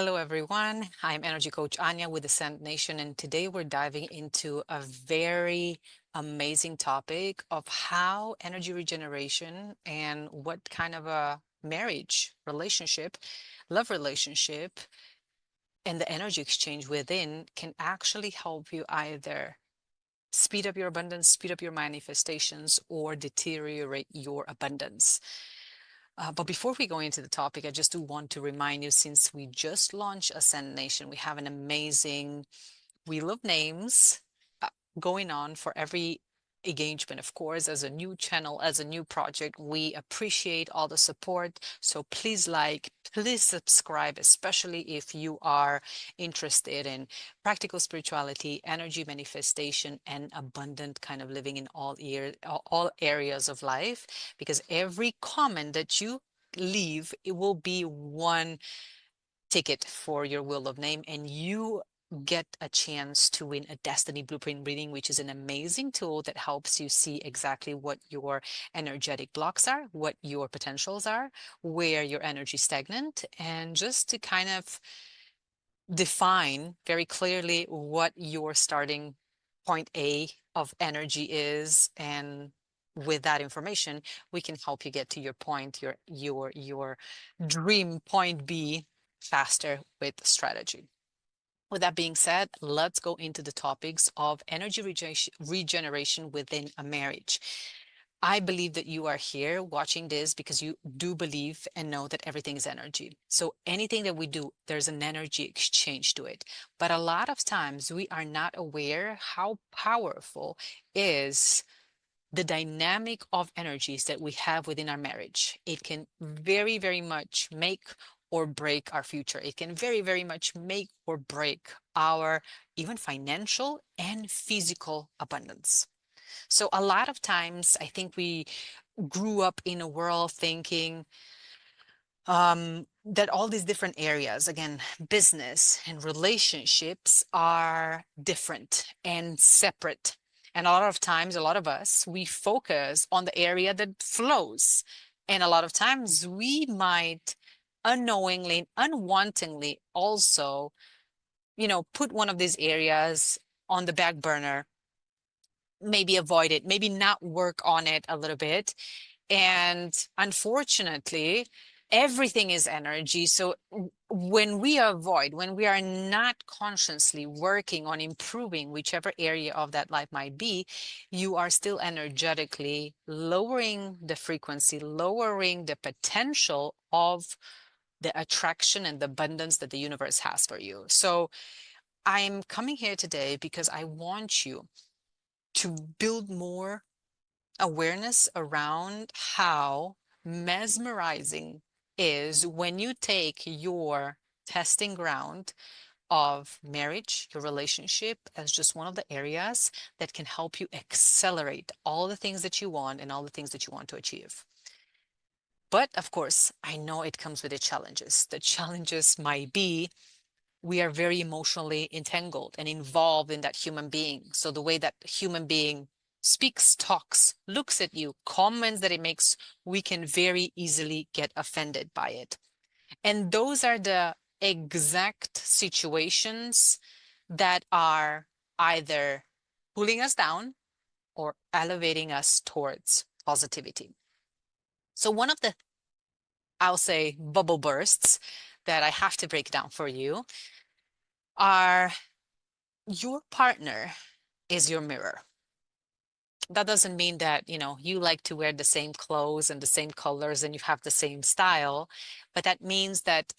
Hello, everyone. I'm Energy Coach Anya with Ascent Nation, and today we're diving into a very amazing topic of how energy regeneration and what kind of a marriage relationship, love relationship, and the energy exchange within can actually help you either speed up your abundance, speed up your manifestations, or deteriorate your abundance. But before we go into the topic, I just do want to remind you, since we just launched Ascend Nation, we have an amazing Wheel of Names uh, going on for every engagement. Of course, as a new channel, as a new project, we appreciate all the support. So please please subscribe, especially if you are interested in practical spirituality, energy manifestation, and abundant kind of living in all areas of life. Because every comment that you leave, it will be one ticket for your Wheel of Name, and you get a chance to win a Destiny Blueprint reading, which is an amazing tool that helps you see exactly what your energetic blocks are, what your potentials are, where your energy stagnant, and just to kind of define very clearly what your starting point A of energy is. And with that information, we can help you get to your point, your dream point B faster with strategy. With that being said, let's go into the topics of energy regeneration within a marriage. I believe that you are here watching this because you do believe and know that everything is energy. So anything that we do, there's an energy exchange to it. But a lot of times we are not aware how powerful is the dynamic of energies that we have within our marriage. It can very, very much make or break our future. It can very, very much make or break our even financial and physical abundance. So a lot of times I think we grew up in a world thinking that all these different areas, again, business and relationships, are different and separate. And a lot of times, a lot of us, we focus on the area that flows. And a lot of times we might unknowingly, unwantingly also, put one of these areas on the back burner, maybe avoid it, maybe not work on it a little bit. And unfortunately, everything is energy. So when we avoid, when we are not consciously working on improving whichever area of that life might be, you are still energetically lowering the frequency, lowering the potential of the attraction and the abundance that the universe has for you. So I'm coming here today because I want you to build more awareness around how mesmerizing is when you take your testing ground of marriage, your relationship, as just one of the areas that can help you accelerate all the things that you want and all the things that you want to achieve. But of course, I know it comes with the challenges. The challenges might be we are very emotionally entangled and involved in that human being. So the way that human being speaks, talks, looks at you, comments that it makes, we can very easily get offended by it. And those are the exact situations that are either pulling us down or elevating us towards positivity. So one of the, I'll say, bubble bursts that I have to break down for you are your partner is your mirror. That doesn't mean that, you like to wear the same clothes and the same colors and you have the same style, but that means that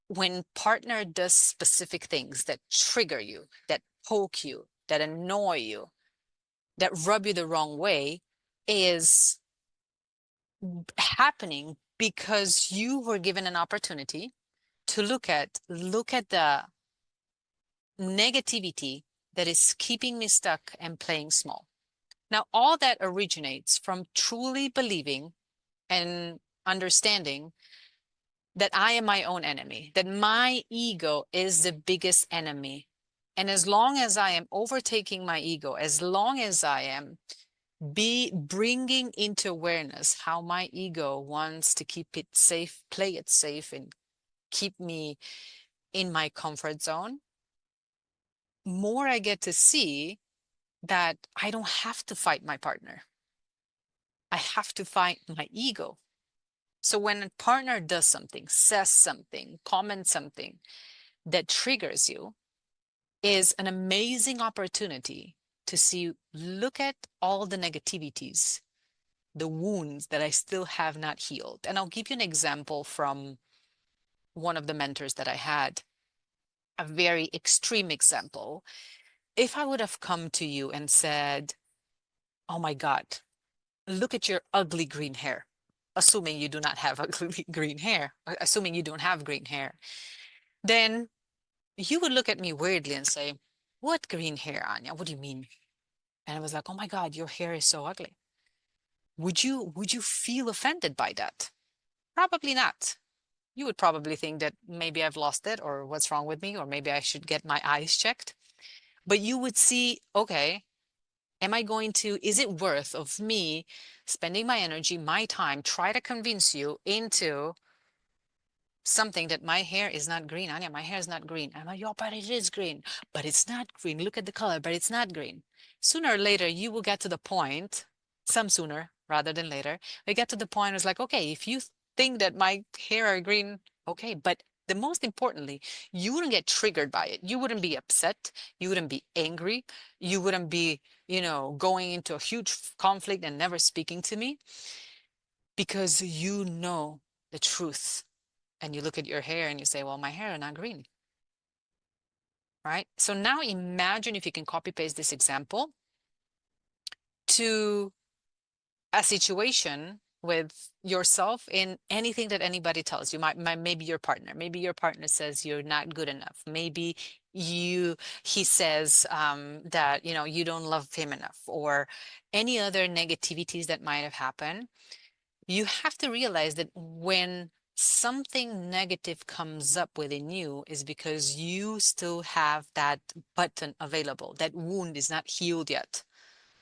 when partner does specific things that trigger you, that poke you, that annoy you, that rub you the wrong way, is happening because you were given an opportunity to look at the negativity that is keeping me stuck and playing small. Now, all that originates from truly believing and understanding that I am my own enemy, that my ego is the biggest enemy. And as long as I am overtaking my ego, as long as I am bringing into awareness how my ego wants to keep it safe, play it safe, and keep me in my comfort zone, more I get to see that I don't have to fight my partner. I have to fight my ego. So when a partner does something, says something, comments something that triggers you, is an amazing opportunity to see, look at all the negativities, the wounds that I still have not healed. And I'll give you an example from one of the mentors that I had, a very extreme example. If I would have come to you and said, oh my God, look at your ugly green hair, assuming you do not have ugly green hair, assuming you don't have green hair, then you would look at me weirdly and say, what green hair, Anya? What do you mean? And I was like, oh my God, your hair is so ugly. Would you feel offended by that? Probably not. You would probably think that maybe I've lost it or what's wrong with me, or maybe I should get my eyes checked. But you would see, okay, am I going to, is it worth of me spending my energy, my time, try to convince you into something that my hair is not green? Anya, my hair is not green. I'm like, yo, but it is green. But it's not green. Look at the color, but it's not green. Sooner or later, you will get to the point, some sooner rather than later, we get to the point where it's like, okay, if you think that my hair are green, okay, but the most importantly, you wouldn't get triggered by it. You wouldn't be upset. You wouldn't be angry. You wouldn't be, going into a huge conflict and never speaking to me because you know the truth. And you look at your hair and you say, well, my hair is not green, right? So now imagine if you can copy paste this example to a situation with yourself in anything that anybody tells you. Maybe your partner says you're not good enough. Maybe he says that, you don't love him enough, or any other negativities that might have happened. You have to realize that when something negative comes up within you is because you still have that button available. That wound is not healed yet.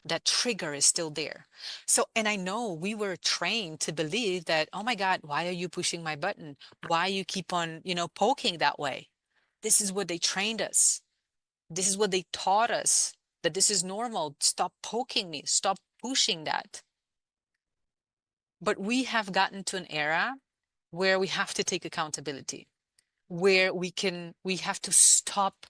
That trigger is still there. So, and I know we were trained to believe that, oh my God, why are you pushing my button? Why you keep on, poking that way? This is what they trained us. This is what they taught us, that this is normal. Stop poking me. Stop pushing that. But we have gotten to an era where we have to take accountability, where we have to stop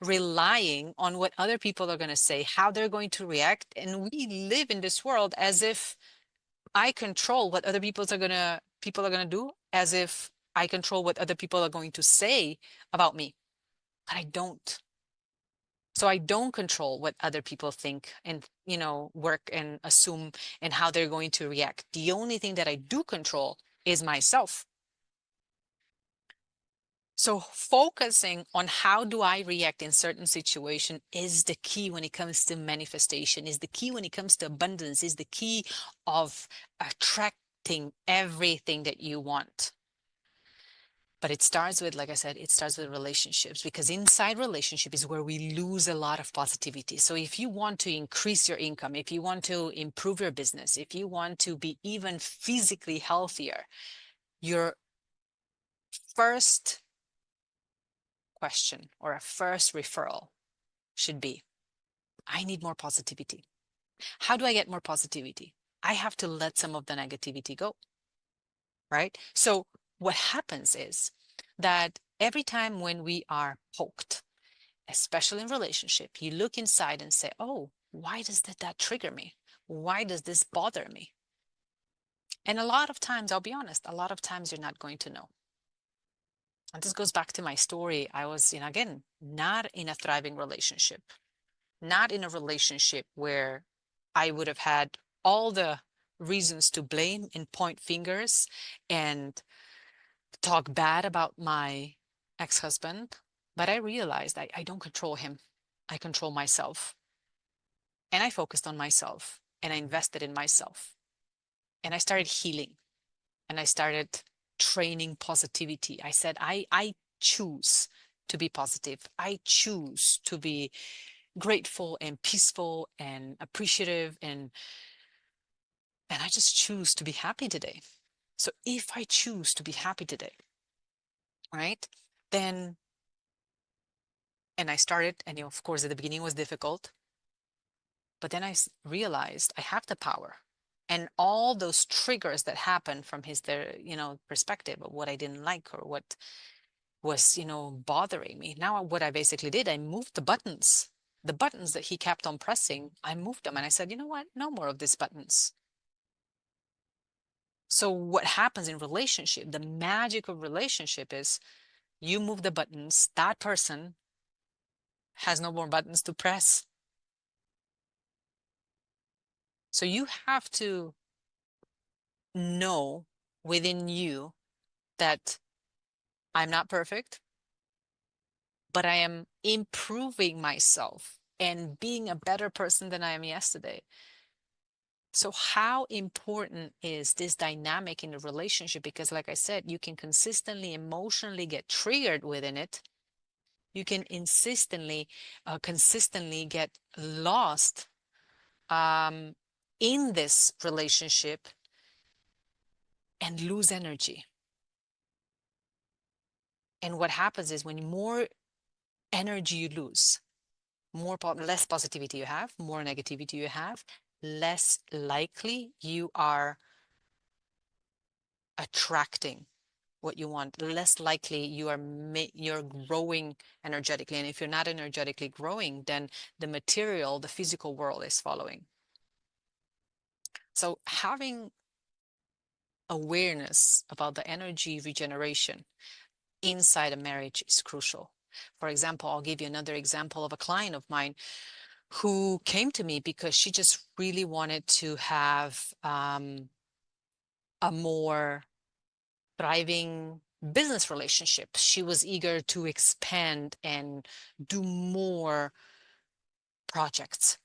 relying on what other people are going to say, how they're going to react. And we live in this world as if I control what other people are going to do, as if I control what other people are going to say about me. But I don't. So I don't control what other people think and, work and assume and how they're going to react. The only thing that I do control is myself. So focusing on how do I react in certain situation is the key when it comes to manifestation, is the key when it comes to abundance, is the key of attracting everything that you want. But it starts with, like I said, it starts with relationships, because inside relationship is where we lose a lot of positivity. So if you want to increase your income, if you want to improve your business, if you want to be even physically healthier, your first question or a first referral should be, I need more positivity. How do I get more positivity? I have to let some of the negativity go, right? So what happens is that every time when we are poked, especially in relationship, you look inside and say, oh, why does that trigger me? Why does this bother me? And a lot of times, I'll be honest, a lot of times you're not going to know. And this goes back to my story. I was again, not in a thriving relationship, not in a relationship where I would have had all the reasons to blame and point fingers and talk bad about my ex-husband. But I realized I don't control him. I control myself. And I focused on myself and I invested in myself. And I started healing and I started training positivity. I said, I choose to be positive. I choose to be grateful and peaceful and appreciative, and I just choose to be happy today. So if I choose to be happy today, right, then And I started, and of course, at the beginning was difficult, but then realized I have the power. And all those triggers that happened from his, perspective of what I didn't like or what was, bothering me. Now, what I basically did, I moved the buttons. The buttons that he kept on pressing, I moved them and I said, you know what? No more of these buttons. So what happens in relationship, the magic of relationship is you move the buttons, that person has no more buttons to press. So you have to know within you that I'm not perfect, but I am improving myself and being a better person than I am yesterday. So how important is this dynamic in a relationship? Because like I said, you can consistently emotionally get triggered within it. You can consistently get lost um, in this relationship and lose energy. And what happens is when more energy you lose, less positivity you have, more negativity you have, less likely you are attracting what you want, less likely you're growing energetically. And if you're not energetically growing, then the material, the physical world is following. So having awareness about the energy regeneration inside a marriage is crucial. For example, I'll give you another example of a client of mine who came to me because she just really wanted to have a more thriving business relationship. She was eager to expand and do more projects.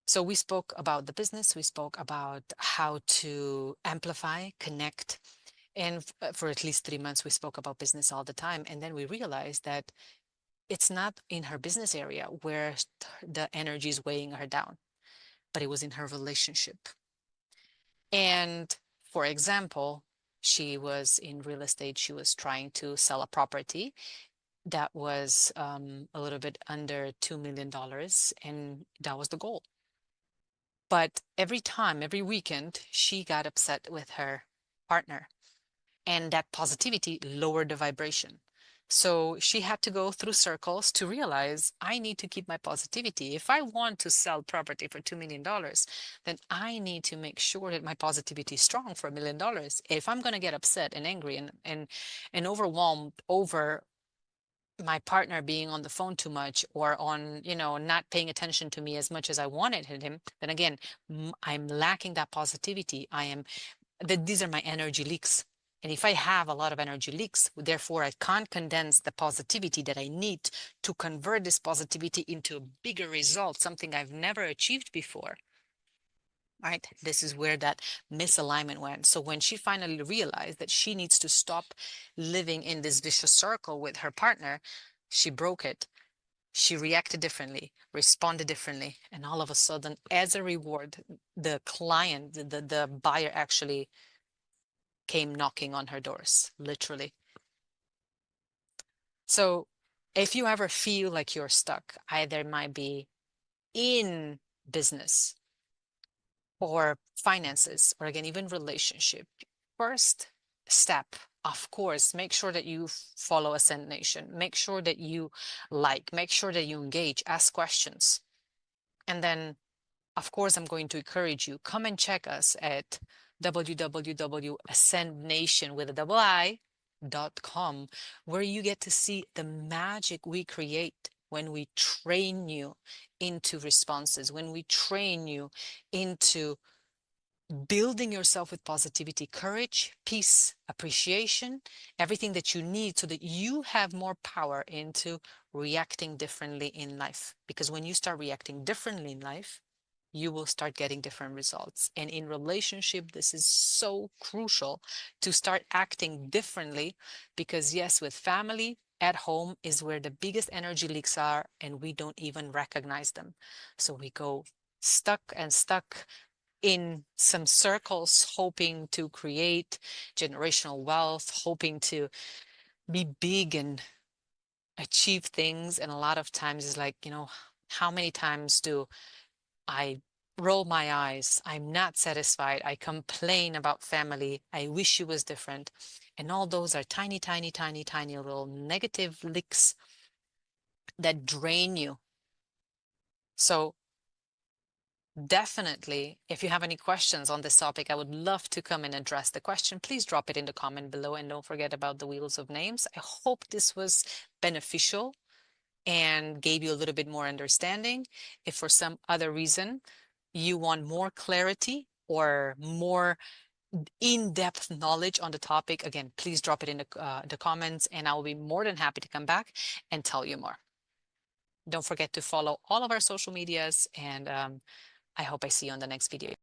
So we spoke about the business, we spoke about how to amplify, connect. And for at least 3 months, we spoke about business all the time. And then we realized that it's not in her business area where the energy is weighing her down, but it was in her relationship. And for example, she was in real estate. She was trying to sell a property that was a little bit under $2 million, and that was the goal. But every time, every weekend, she got upset with her partner, and that positivity lowered the vibration. So she had to go through circles to realize I need to keep my positivity. If I want to sell property for $2 million, then I need to make sure that my positivity is strong for $1 million. If I'm going to get upset and angry and overwhelmed over my partner being on the phone too much or on, not paying attention to me as much as I wanted him, then again, I'm lacking that positivity. These are my energy leaks. And if I have a lot of energy leaks, therefore I can't condense the positivity that I need to convert this positivity into a bigger result, something I've never achieved before. Right? This is where that misalignment went. So when she finally realized that she needs to stop living in this vicious circle with her partner, she broke it. She reacted differently, responded differently, and all of a sudden, as a reward, the client, the buyer actually came knocking on her doors, literally. So if you ever feel like you're stuck, either it might be in business or finances, or again, even relationship, first step, of course, make sure that you follow Ascend Nation. Make sure that you make sure that you engage, ask questions. And then, of course, I'm going to encourage you, come and check us at www.ascendnation with a double I.com, where you get to see the magic we create when we train you into responses, when we train you into building yourself with positivity, courage, peace, appreciation, everything that you need so that you have more power into reacting differently in life. Because when you start reacting differently in life, you will start getting different results. And in relationship, this is so crucial to start acting differently because yes, with family, at home is where the biggest energy leaks are and we don't even recognize them. So we go stuck in some circles, hoping to create generational wealth, hoping to be big and achieve things, and a lot of times it's like, how many times do I roll my eyes? I'm not satisfied. I complain about family. I wish it was different. And all those are tiny, tiny, tiny, tiny little negative licks that drain you. So definitely, if you have any questions on this topic, I would love to come and address the question. Please drop it in the comment below, and don't forget about the wheels of names. I hope this was beneficial and gave you a little bit more understanding. If for some other reason you want more clarity or more in-depth knowledge on the topic, again, please drop it in the comments, and I will be more than happy to come back and tell you more. Don't forget to follow all of our social medias, and I hope I see you on the next video.